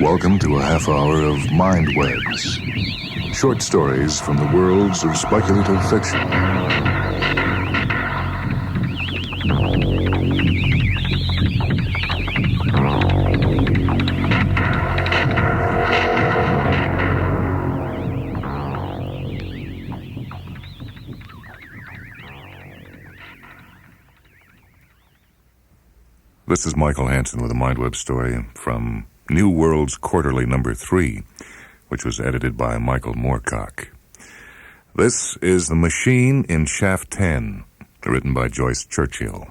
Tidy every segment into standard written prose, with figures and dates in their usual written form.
Welcome to a half hour of Mindwebs. Short stories from the worlds of speculative fiction. This is Michael Hanson with a Mindweb story from New Worlds Quarterly number 3, which was edited by Michael Moorcock. This is The Machine in Shaft 10, written by Joyce Churchill.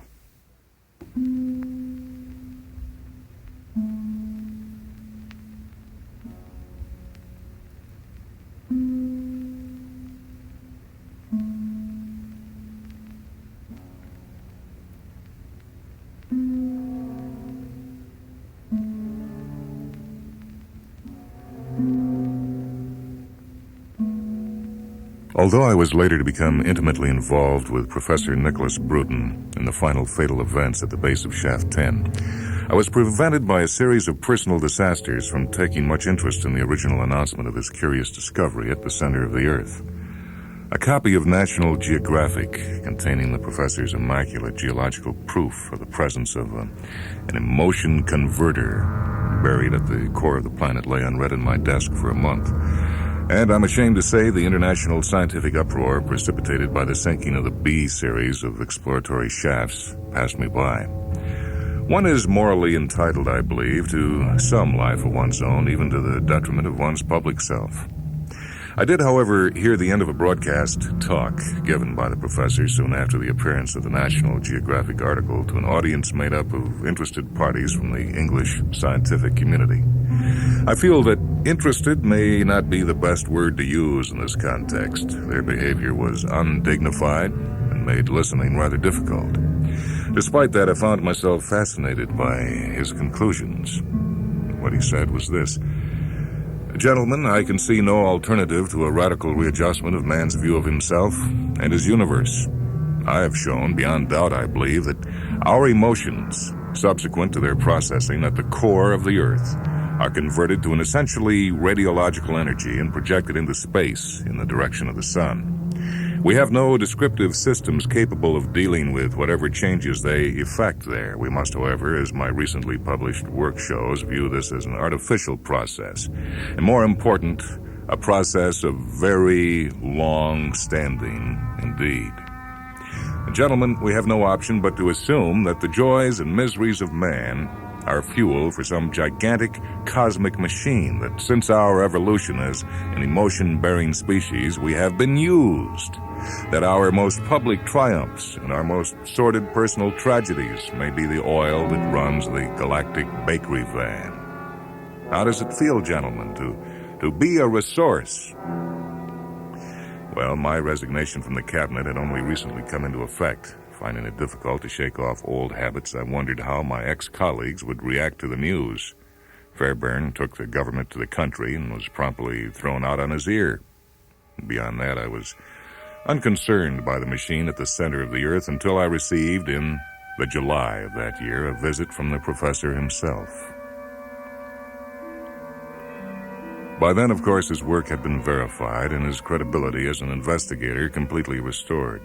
Although I was later to become intimately involved with Professor Nicholas Bruton in the final fatal events at the base of Shaft 10, I was prevented by a series of personal disasters from taking much interest in the original announcement of this curious discovery at the center of the Earth. A copy of National Geographic containing the professor's immaculate geological proof of the presence of an emotion converter buried at the core of the planet lay unread in my desk for a month. And I'm ashamed to say the international scientific uproar precipitated by the sinking of the B series of exploratory shafts passed me by. One is morally entitled, I believe, to some life of one's own, even to the detriment of one's public self. I did, however, hear the end of a broadcast talk given by the professor soon after the appearance of the National Geographic article to an audience made up of interested parties from the English scientific community. I feel that interested may not be the best word to use in this context. Their behavior was undignified and made listening rather difficult. Despite that, I found myself fascinated by his conclusions. What he said was this: "Gentlemen, I can see no alternative to a radical readjustment of man's view of himself and his universe. I have shown, beyond doubt I believe, that our emotions, subsequent to their processing at the core of the Earth, are converted to an essentially radiological energy and projected into space in the direction of the sun. We have no descriptive systems capable of dealing with whatever changes they effect there. We must, however, as my recently published work shows, view this as an artificial process, and more important, a process of very long standing indeed. Gentlemen, we have no option but to assume that the joys and miseries of man are fuel for some gigantic cosmic machine that since our evolution as an emotion-bearing species we have been used, that our most public triumphs and our most sordid personal tragedies may be the oil that runs the galactic bakery van. How does it feel, gentlemen, to be a resource?" Well, my resignation from the cabinet had only recently come into effect. Finding it difficult to shake off old habits, I wondered how my ex-colleagues would react to the news. Fairbairn took the government to the country and was promptly thrown out on his ear. Beyond that, I was unconcerned by the machine at the center of the Earth until I received, in the July of that year, a visit from the professor himself. By then, of course, his work had been verified and his credibility as an investigator completely restored.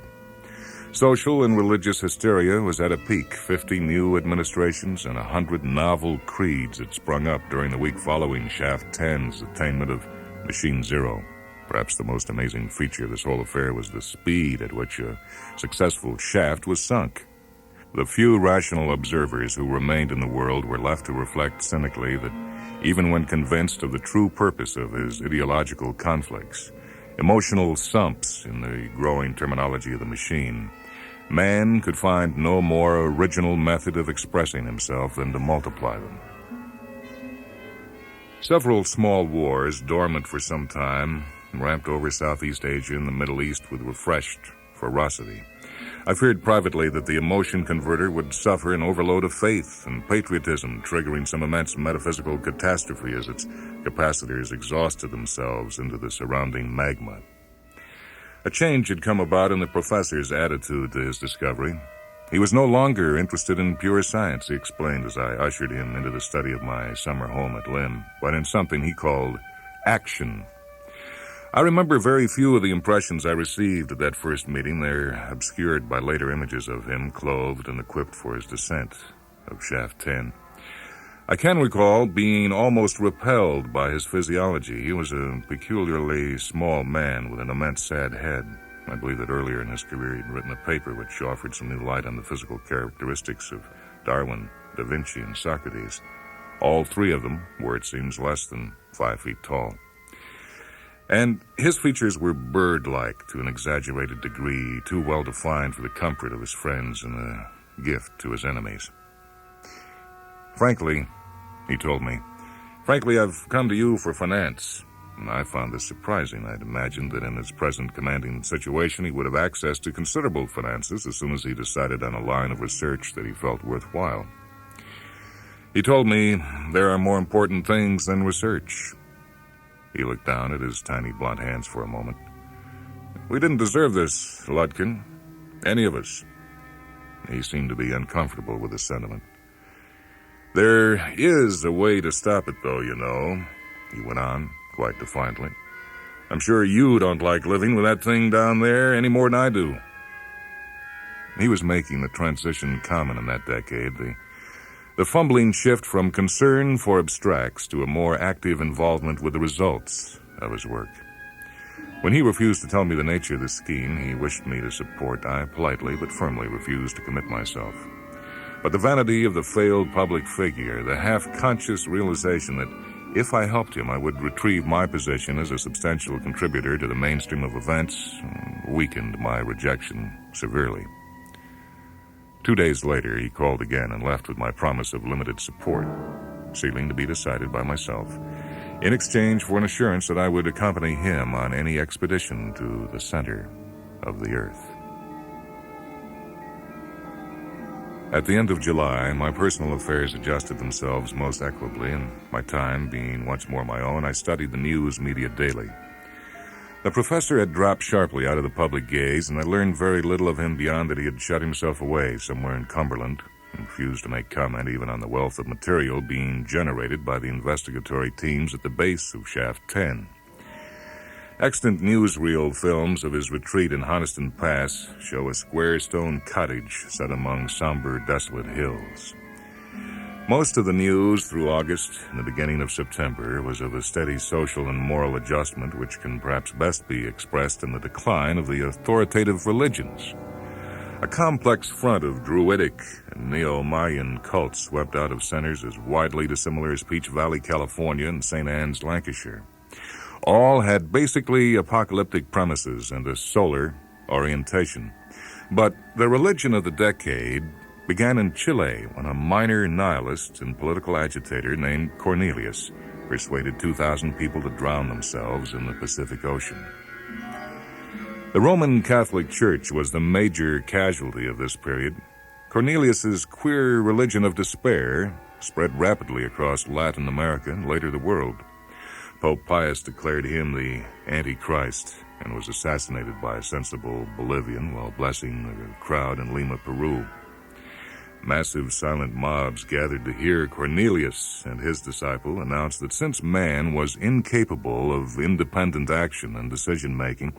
Social and religious hysteria was at a peak. 50 new administrations and 100 novel creeds had sprung up during the week following Shaft 10's attainment of Machine Zero. Perhaps the most amazing feature of this whole affair was the speed at which a successful shaft was sunk. The few rational observers who remained in the world were left to reflect cynically that even when convinced of the true purpose of his ideological conflicts, emotional sumps in the growing terminology of the machine, man could find no more original method of expressing himself than to multiply them. Several small wars, dormant for some time, ramped over Southeast Asia and the Middle East with refreshed ferocity. I feared privately that the emotion converter would suffer an overload of faith and patriotism, triggering some immense metaphysical catastrophe as its capacitors exhausted themselves into the surrounding magma. A change had come about in the professor's attitude to his discovery. He was no longer interested in pure science, he explained as I ushered him into the study of my summer home at Lim, but in something he called action. I remember very few of the impressions I received at that first meeting. They're obscured by later images of him clothed and equipped for his descent of Shaft 10. I can recall being almost repelled by his physiology. He was a peculiarly small man with an immense sad head. I believe that earlier in his career he'd written a paper which offered some new light on the physical characteristics of Darwin, Da Vinci, and Socrates. All three of them were, it seems, less than 5 feet tall. And his features were bird-like to an exaggerated degree, too well-defined for the comfort of his friends and a gift to his enemies. Frankly, he told me, I've come to you for finance. And I found this surprising. I'd imagined that in his present commanding situation he would have access to considerable finances as soon as he decided on a line of research that he felt worthwhile. He told me there are more important things than research. He looked down at his tiny blunt hands for a moment. We didn't deserve this, Ludkin. Any of us. He seemed to be uncomfortable with the sentiment. There is a way to stop it, though, you know, he went on, quite defiantly. I'm sure you don't like living with that thing down there any more than I do. He was making the transition common in that decade, the fumbling shift from concern for abstracts to a more active involvement with the results of his work. When he refused to tell me the nature of the scheme he wished me to support, I politely but firmly refused to commit myself. But the vanity of the failed public figure, the half-conscious realization that if I helped him I would retrieve my position as a substantial contributor to the mainstream of events, weakened my rejection severely. 2 days later, he called again and left with my promise of limited support, sealing to be decided by myself, in exchange for an assurance that I would accompany him on any expedition to the center of the earth. At the end of July, my personal affairs adjusted themselves most equably, and my time being once more my own, I studied the news media daily. The professor had dropped sharply out of the public gaze, and I learned very little of him beyond that he had shut himself away somewhere in Cumberland and refused to make comment even on the wealth of material being generated by the investigatory teams at the base of Shaft 10. Extant newsreel films of his retreat in Honeston Pass show a square stone cottage set among somber, desolate hills. Most of the news through August and the beginning of September was of a steady social and moral adjustment which can perhaps best be expressed in the decline of the authoritative religions. A complex front of Druidic and Neo-Mayan cults swept out of centers as widely dissimilar as Peach Valley, California, and St. Anne's, Lancashire. All had basically apocalyptic premises and a solar orientation. But the religion of the decade began in Chile when a minor nihilist and political agitator named Cornelius persuaded 2,000 people to drown themselves in the Pacific Ocean. The Roman Catholic Church was the major casualty of this period. Cornelius's queer religion of despair spread rapidly across Latin America and later the world. Pope Pius declared him the Antichrist and was assassinated by a sensible Bolivian while blessing the crowd in Lima, Peru. Massive silent mobs gathered to hear Cornelius and his disciple announce that since man was incapable of independent action and decision-making,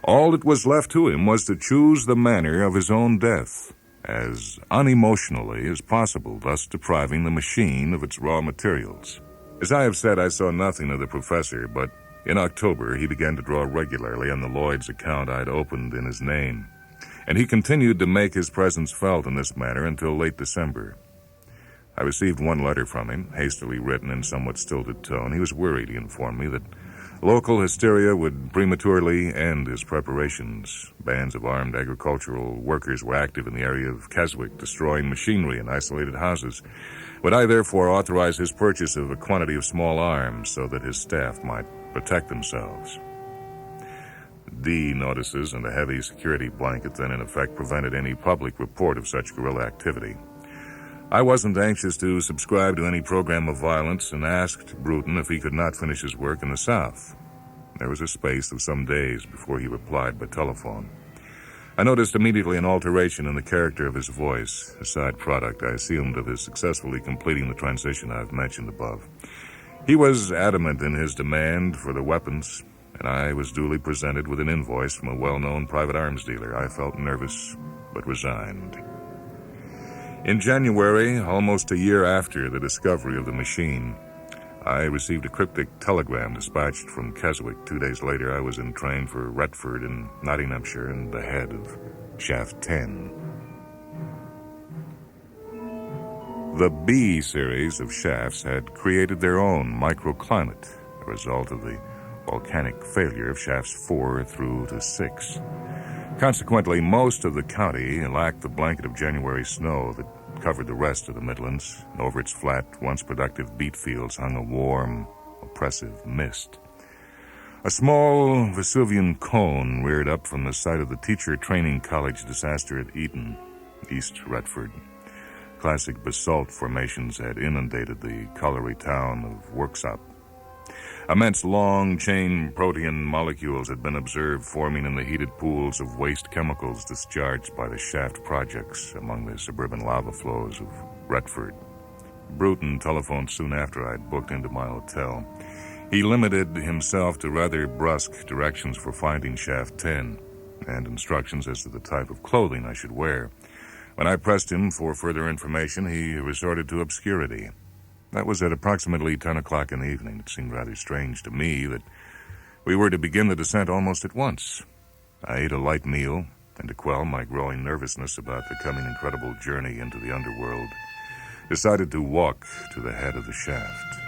all that was left to him was to choose the manner of his own death, as unemotionally as possible, thus depriving the machine of its raw materials. As I have said, I saw nothing of the professor, but in October he began to draw regularly on the Lloyd's account I'd opened in his name, and he continued to make his presence felt in this manner until late December. I received one letter from him, hastily written in somewhat stilted tone. He was worried, he informed me, that local hysteria would prematurely end his preparations. Bands of armed agricultural workers were active in the area of Keswick, destroying machinery and isolated houses. Would I therefore authorize his purchase of a quantity of small arms so that his staff might protect themselves? D notices and a heavy security blanket then in effect prevented any public report of such guerrilla activity. I wasn't anxious to subscribe to any program of violence and asked Bruton if he could not finish his work in the South. There was a space of some days before he replied by telephone. I noticed immediately an alteration in the character of his voice, a side product, I assumed, of his successfully completing the transition I've mentioned above. He was adamant in his demand for the weapons, and I was duly presented with an invoice from a well-known private arms dealer. I felt nervous, but resigned. In January, almost a year after the discovery of the machine, I received a cryptic telegram dispatched from Keswick. 2 days later, I was in train for Retford in Nottinghamshire and the head of Shaft 10. The B series of shafts had created their own microclimate, a result of the volcanic failure of shafts 4 through to 6. Consequently, most of the county lacked the blanket of January snow that covered the rest of the Midlands, and over its flat, once productive beet fields hung a warm, oppressive mist. A small Vesuvian cone reared up from the site of the teacher training college disaster at Eton, East Retford. Classic basalt formations had inundated the colliery town of Worksop. Immense long-chain protein molecules had been observed forming in the heated pools of waste chemicals discharged by the shaft projects among the suburban lava flows of Retford. Bruton telephoned soon after I'd booked into my hotel. He limited himself to rather brusque directions for finding Shaft 10 and instructions as to the type of clothing I should wear. When I pressed him for further information, he resorted to obscurity. That was at approximately 10 o'clock in the evening. It seemed rather strange to me that we were to begin the descent almost at once. I ate a light meal, and to quell my growing nervousness about the coming incredible journey into the underworld, decided to walk to the head of the shaft.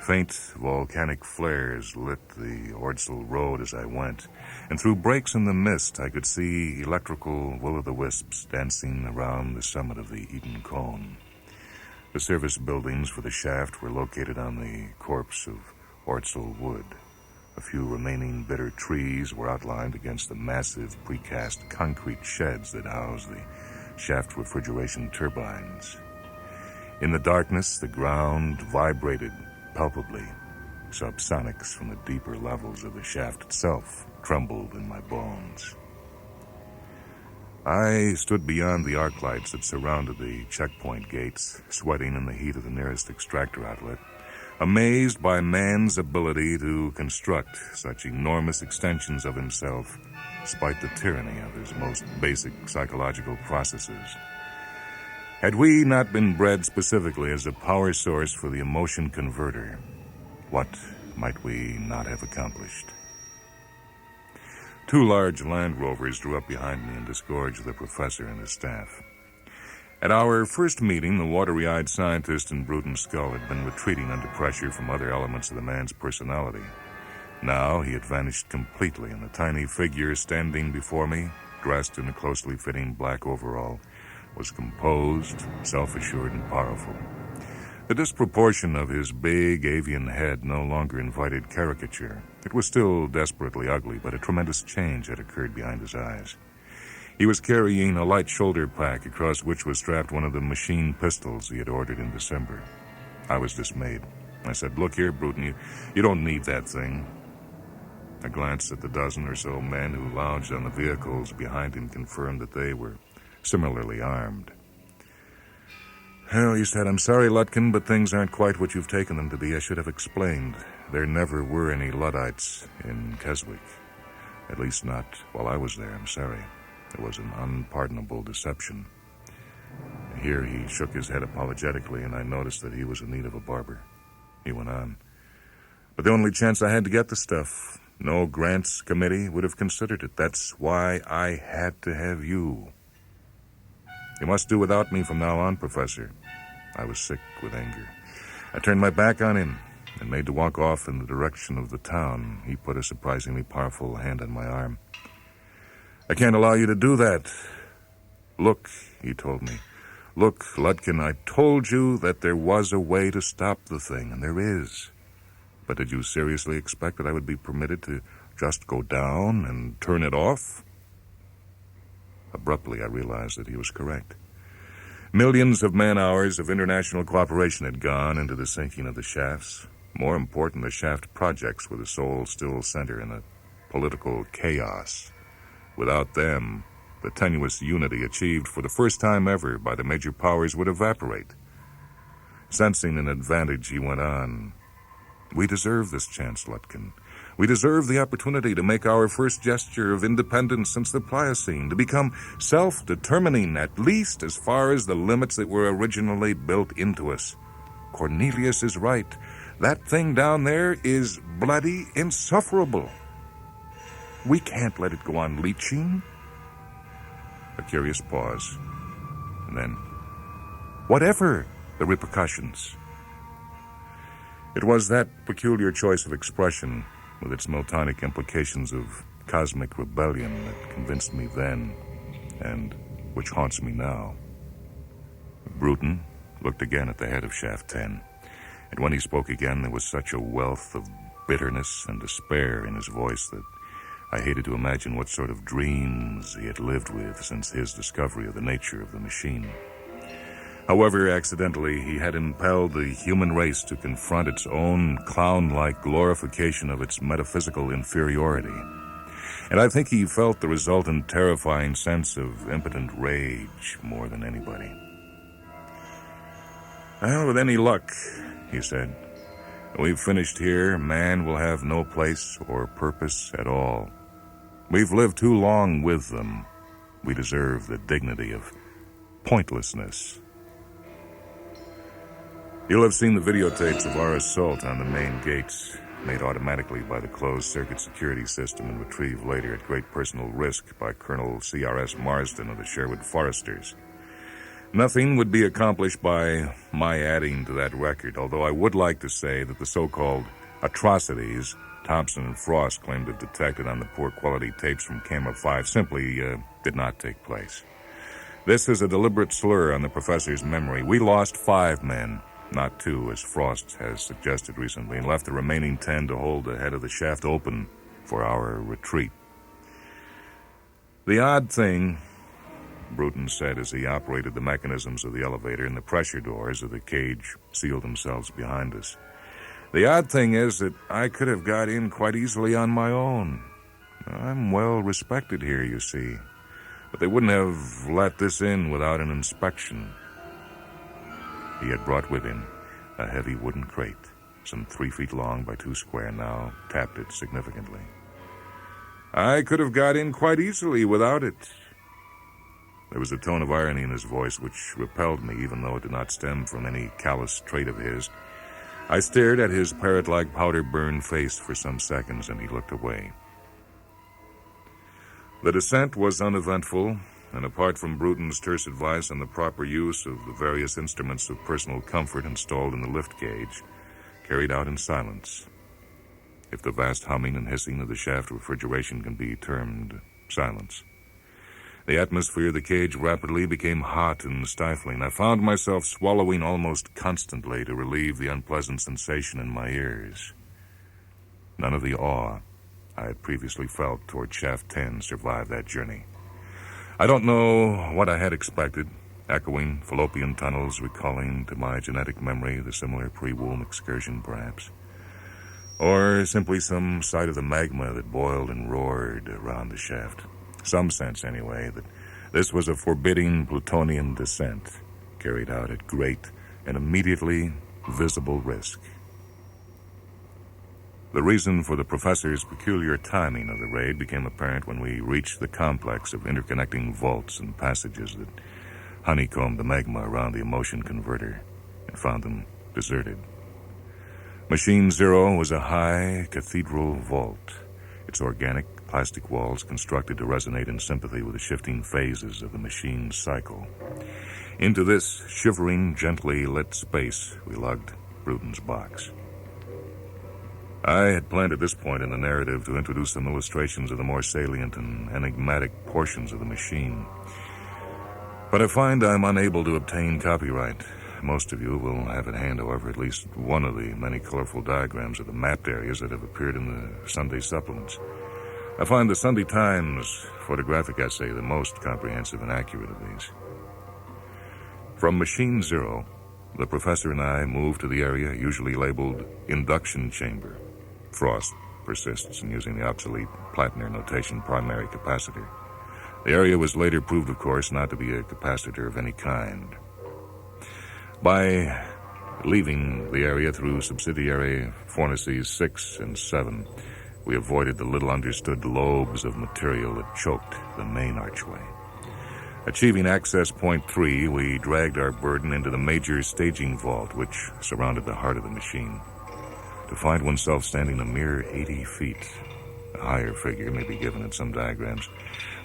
Faint volcanic flares lit the Ordsall Road as I went, and through breaks in the mist I could see electrical will-o'-the-wisps dancing around the summit of the Eton Cone. The service buildings for the shaft were located on the corpse of Ordsall Wood. A few remaining bitter trees were outlined against the massive precast concrete sheds that house the shaft refrigeration turbines. In the darkness, the ground vibrated palpably. Subsonics from the deeper levels of the shaft itself trembled in my bones. I stood beyond the arc lights that surrounded the checkpoint gates, sweating in the heat of the nearest extractor outlet, amazed by man's ability to construct such enormous extensions of himself, despite the tyranny of his most basic psychological processes. Had we not been bred specifically as a power source for the emotion converter, what might we not have accomplished? 2 large Land Rovers drew up behind me and disgorged the professor and his staff. At our first meeting, the watery-eyed scientist in Bruton's skull had been retreating under pressure from other elements of the man's personality. Now he had vanished completely, and the tiny figure standing before me, dressed in a closely fitting black overall, was composed, self-assured, and powerful. The disproportion of his big avian head no longer invited caricature. It was still desperately ugly, but a tremendous change had occurred behind his eyes. He was carrying a light shoulder pack across which was strapped one of the machine pistols he had ordered in December. I was dismayed. I said, "Look here, Bruton, you don't need that thing." A glance at the dozen or so men who lounged on the vehicles behind him confirmed that they were similarly armed. "Well," he said, "I'm sorry, Lutkin, but things aren't quite what you've taken them to be. I should have explained. There never were any Luddites in Keswick. At least not while I was there, I'm sorry. It was an unpardonable deception." Here he shook his head apologetically, and I noticed that he was in need of a barber. He went on, "But the only chance I had to get the stuff. No grants committee would have considered it. That's why I had to have you. You must do without me from now on, Professor." I was sick with anger. I turned my back on him and made to walk off in the direction of the town. He put a surprisingly powerful hand on my arm. "I can't allow you to do that." "Look," he told me. "Look, Lutkin, I told you that there was a way to stop the thing, and there is. But did you seriously expect that I would be permitted to just go down and turn it off?" Abruptly, I realized that he was correct. Millions of man-hours of international cooperation had gone into the sinking of the shafts. More important, the shaft projects were the sole still center in a political chaos. Without them, the tenuous unity achieved for the first time ever by the major powers would evaporate. Sensing an advantage, he went on. We deserve this chance, Lutkin. We deserve the opportunity to make our first gesture of independence since the Pliocene, to become self-determining, at least as far as the limits that were originally built into us. Cornelius is right. That thing down there is bloody insufferable. We can't let it go on leaching. A curious pause. And then, whatever the repercussions. It was that peculiar choice of expression, with its Miltonic implications of cosmic rebellion, that convinced me then, and which haunts me now. Bruton looked again at the head of Shaft 10, and when he spoke again, there was such a wealth of bitterness and despair in his voice that I hated to imagine what sort of dreams he had lived with since his discovery of the nature of the machine. However, accidentally, he had impelled the human race to confront its own clown-like glorification of its metaphysical inferiority. And I think he felt the resultant terrifying sense of impotent rage more than anybody. Well, with any luck, he said, we've finished here, man will have no place or purpose at all. We've lived too long with them. We deserve the dignity of pointlessness. You'll have seen the videotapes of our assault on the main gates, made automatically by the closed-circuit security system and retrieved later at great personal risk by Colonel C.R.S. Marsden of the Sherwood Foresters. Nothing would be accomplished by my adding to that record, although I would like to say that the so-called atrocities Thompson and Frost claimed to have detected on the poor-quality tapes from Camera 5 simply did not take place. This is a deliberate slur on the professor's memory. We lost 5 men, not 2, as Frost has suggested recently, and left the remaining 10 to hold the head of the shaft open for our retreat. The odd thing, Bruton said as he operated the mechanisms of the elevator and the pressure doors of the cage sealed themselves behind us. The odd thing is that I could have got in quite easily on my own. I'm well respected here, you see, but they wouldn't have let this in without an inspection. He had brought with him a heavy wooden crate, some 3 feet long by 2 square, now tapped it significantly. I could have got in quite easily without it. There was a tone of irony in his voice which repelled me, even though it did not stem from any callous trait of his. I stared at his parrot-like powder-burned face for some seconds, and he looked away. The descent was uneventful, and apart from Bruton's terse advice on the proper use of the various instruments of personal comfort installed in the lift gauge, carried out in silence, if the vast humming and hissing of the shaft refrigeration can be termed silence. The atmosphere of the cage rapidly became hot and stifling. I found myself swallowing almost constantly to relieve the unpleasant sensation in my ears. None of the awe I had previously felt toward Shaft 10 survived that journey. I don't know what I had expected, echoing fallopian tunnels, recalling to my genetic memory the similar pre-womb excursion, perhaps. Or simply some sight of the magma that boiled and roared around the shaft. Some sense, anyway, that this was a forbidding plutonian descent, carried out at great and immediately visible risk. The reason for the professor's peculiar timing of the raid became apparent when we reached the complex of interconnecting vaults and passages that honeycombed the magma around the emotion converter and found them deserted. Machine 0 was a high cathedral vault, its organic plastic walls constructed to resonate in sympathy with the shifting phases of the machine's cycle. Into this shivering, gently lit space we lugged Bruton's box. I had planned at this point in the narrative to introduce some illustrations of the more salient and enigmatic portions of the machine. But I find I'm unable to obtain copyright. Most of you will have at hand, however, at least one of the many colorful diagrams of the mapped areas that have appeared in the Sunday supplements. I find the Sunday Times photographic essay the most comprehensive and accurate of these. From Machine 0, the professor and I moved to the area usually labeled induction chamber. Frost persists in using the obsolete Plattner notation primary capacitor. The area was later proved, of course, not to be a capacitor of any kind. By leaving the area through subsidiary fornaces 6 and 7, we avoided the little understood lobes of material that choked the main archway. Achieving access point 3, we dragged our burden into the major staging vault, which surrounded the heart of the machine. To find oneself standing a mere 80 feet, a higher figure may be given in some diagrams,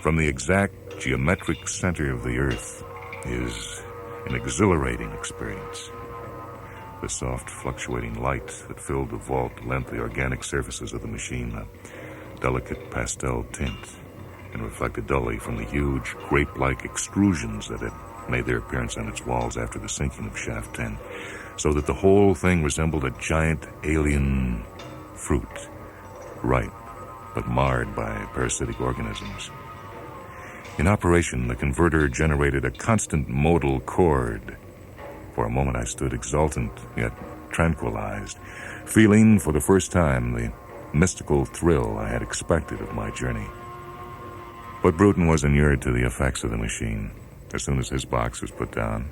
from the exact geometric center of the earth is an exhilarating experience. The soft, fluctuating light that filled the vault lent the organic surfaces of the machine a delicate pastel tint and reflected dully from the huge, grape-like extrusions that had made their appearance on its walls after the sinking of Shaft 10, so that the whole thing resembled a giant alien fruit, ripe but marred by parasitic organisms. In operation, the converter generated a constant modal chord. For a moment I stood exultant, yet tranquilized, feeling for the first time the mystical thrill I had expected of my journey. But Bruton was inured to the effects of the machine. As soon as his box was put down,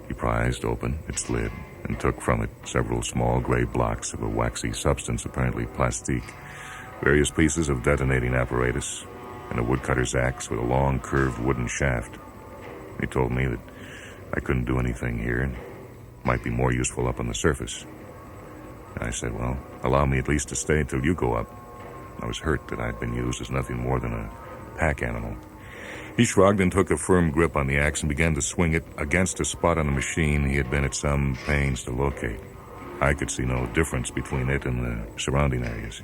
he prized open its lid and took from it several small gray blocks of a waxy substance, apparently plastique, various pieces of detonating apparatus, and a woodcutter's axe with a long, curved wooden shaft. He told me that I couldn't do anything here and might be more useful up on the surface. I said, well, allow me at least to stay until you go up. I was hurt that I'd been used as nothing more than a pack animal. He shrugged and took a firm grip on the axe and began to swing it against a spot on the machine he had been at some pains to locate. I could see no difference between it and the surrounding areas.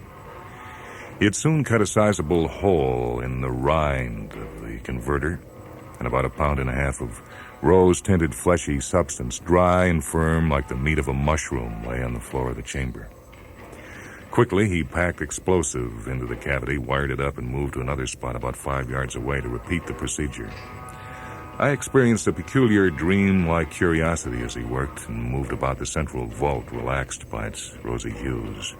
He had soon cut a sizable hole in the rind of the converter, and about 1.5 pounds of rose-tinted fleshy substance, dry and firm like the meat of a mushroom, lay on the floor of the chamber. Quickly, he packed explosive into the cavity, wired it up, and moved to another spot about 5 yards away to repeat the procedure. I experienced a peculiar dream-like curiosity as he worked and moved about the central vault, relaxed by its rosy hues.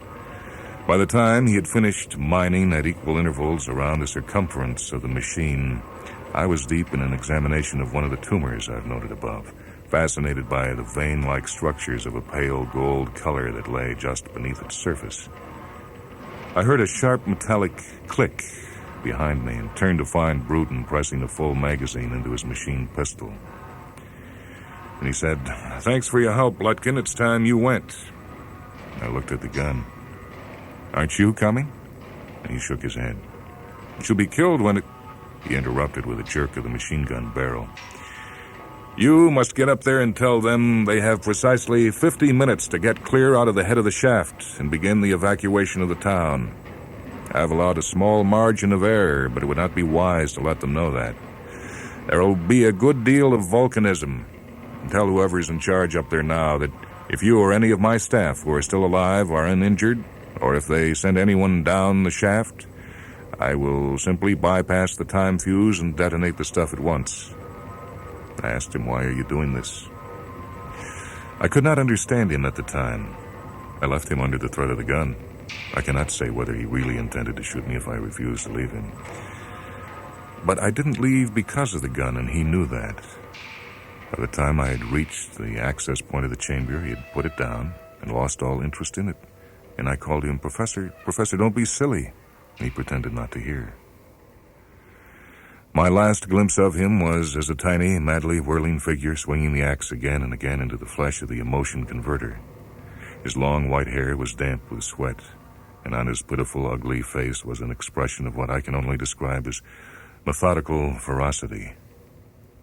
By the time he had finished mining at equal intervals around the circumference of the machine, I was deep in an examination of one of the tumors I've noted above, fascinated by the vein-like structures of a pale gold color that lay just beneath its surface. I heard a sharp metallic click behind me and turned to find Bruton pressing a full magazine into his machine pistol. And he said, "Thanks for your help, Lutkin. It's time you went." I looked at the gun. "Aren't you coming?" And he shook his head. "She'll be killed when it..." He interrupted with a jerk of the machine gun barrel. "You must get up there and tell them they have precisely 50 minutes to get clear out of the head of the shaft and begin the evacuation of the town. I've allowed a small margin of error, but it would not be wise to let them know that. There will be a good deal of volcanism. And tell whoever's in charge up there now that if you or any of my staff who are still alive are uninjured, or if they send anyone down the shaft, I will simply bypass the time fuse and detonate the stuff at once." I asked him, "Why are you doing this?" I could not understand him at the time. I left him under the threat of the gun. I cannot say whether he really intended to shoot me if I refused to leave him. But I didn't leave because of the gun, and he knew that. By the time I had reached the access point of the chamber, he had put it down and lost all interest in it. And I called him, Professor, don't be silly." And he pretended not to hear. My last glimpse of him was as a tiny, madly whirling figure swinging the axe again and again into the flesh of the emotion converter. His long white hair was damp with sweat, and on his pitiful, ugly face was an expression of what I can only describe as methodical ferocity.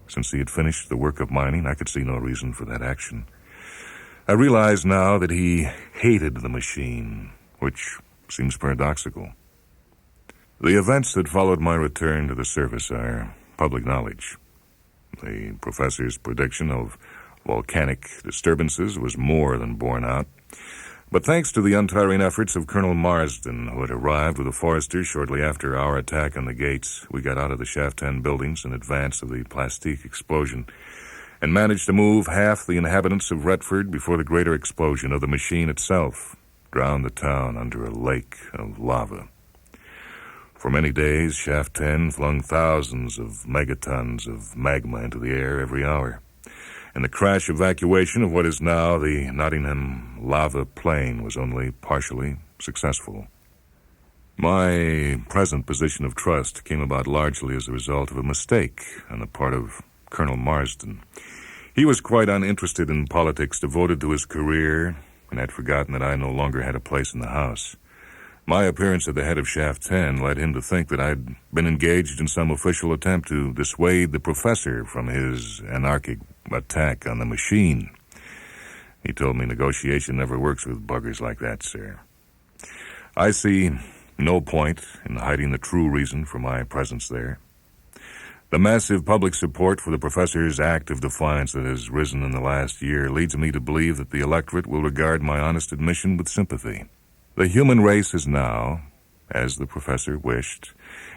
Since he had finished the work of mining, I could see no reason for that action. I realize now that he hated the machine, which seems paradoxical. The events that followed my return to the surface are public knowledge. The professor's prediction of volcanic disturbances was more than borne out. But thanks to the untiring efforts of Colonel Marsden, who had arrived with the foresters shortly after our attack on the gates, we got out of the Shaft 10 buildings in advance of the plastique explosion and managed to move half the inhabitants of Retford before the greater explosion of the machine itself drowned the town under a lake of lava. For many days, Shaft 10 flung thousands of megatons of magma into the air every hour, and the crash evacuation of what is now the Nottingham lava plain was only partially successful. My present position of trust came about largely as a result of a mistake on the part of Colonel Marsden. He was quite uninterested in politics, devoted to his career, and had forgotten that I no longer had a place in the house. My appearance at the head of Shaft 10 led him to think that I'd been engaged in some official attempt to dissuade the professor from his anarchic attack on the machine. He told me negotiation never works with buggers like that, sir. I see no point in hiding the true reason for my presence there. The massive public support for the professor's act of defiance that has risen in the last year leads me to believe that the electorate will regard my honest admission with sympathy. The human race is now, as the professor wished,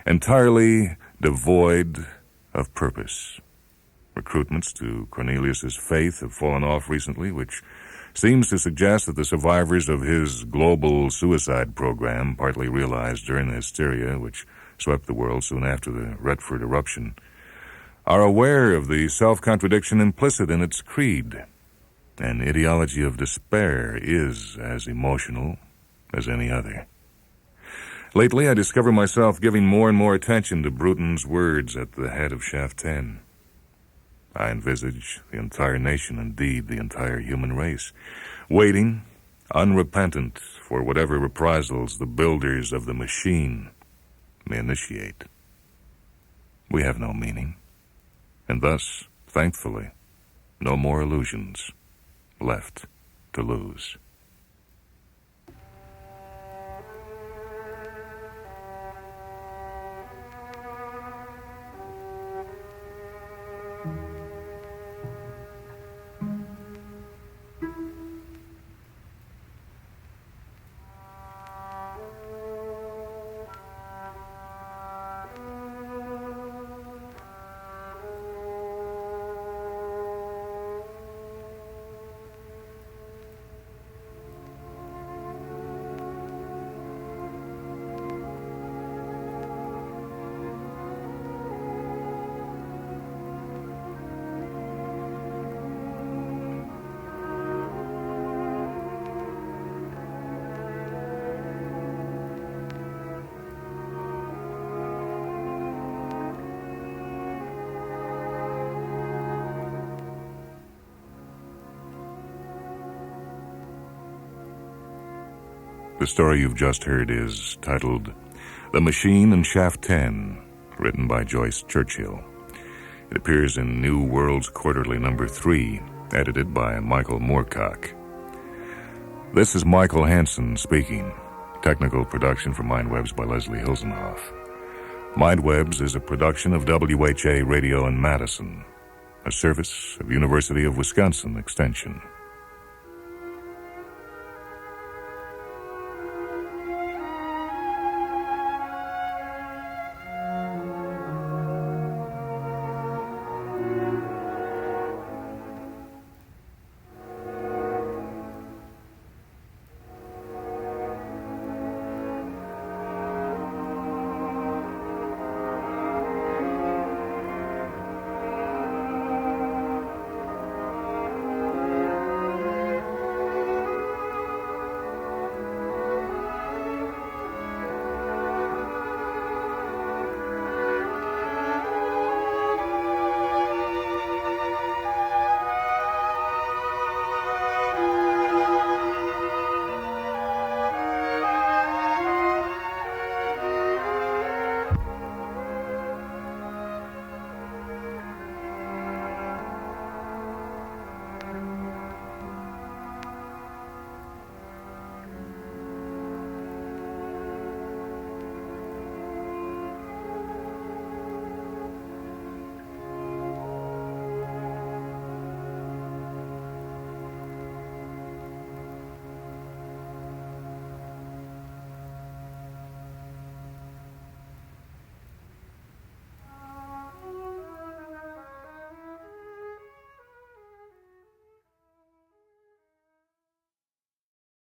entirely devoid of purpose. Recruitments to Cornelius's faith have fallen off recently, which seems to suggest that the survivors of his global suicide program, partly realized during the hysteria which swept the world soon after the Retford eruption, are aware of the self-contradiction implicit in its creed. An ideology of despair is as emotional as any other. Lately, I discover myself giving more and more attention to Bruton's words at the head of Shaft 10. I envisage the entire nation, indeed the entire human race, waiting, unrepentant, for whatever reprisals the builders of the machine may initiate. We have no meaning, and thus, thankfully, no more illusions left to lose. The story you've just heard is titled The Machine and Shaft 10, written by Joyce Churchill. It appears in New World's Quarterly number 3, edited by Michael Moorcock. This is Michael Hanson speaking. Technical production for Mindwebs by Leslie Hilsenhoff. Mindwebs is a production of WHA Radio in Madison, a service of University of Wisconsin Extension.